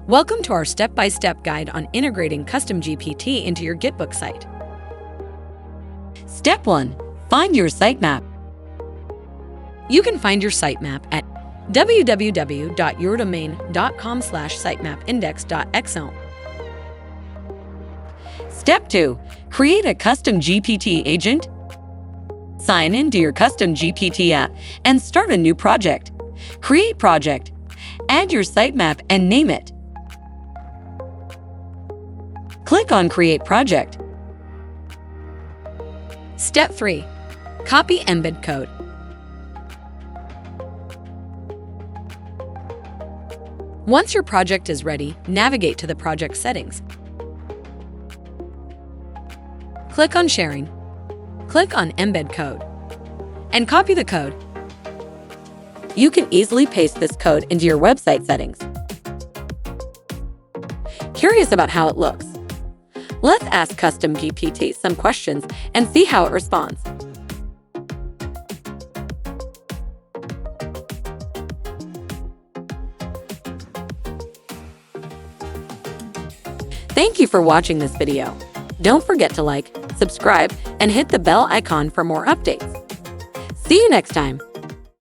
Welcome to our step-by-step guide on integrating CustomGPT into your Gitbook site. Step 1. Find your sitemap. You can find your sitemap at www.yourdomain.com/sitemapindex.xml. Step 2. Create a CustomGPT agent. Sign into your CustomGPT app and start a new project. Create project. Add your sitemap and name it. Click on Create Project. Step 3. Copy embed code. Once your project is ready, navigate to the project settings. Click on Sharing. Click on Embed Code and copy the code. You can easily paste this code into your website settings. Curious about how it looks? Let's ask CustomGPT some questions and see how it responds. Thank you for watching this video. Don't forget to like, subscribe, and hit the bell icon for more updates. See you next time.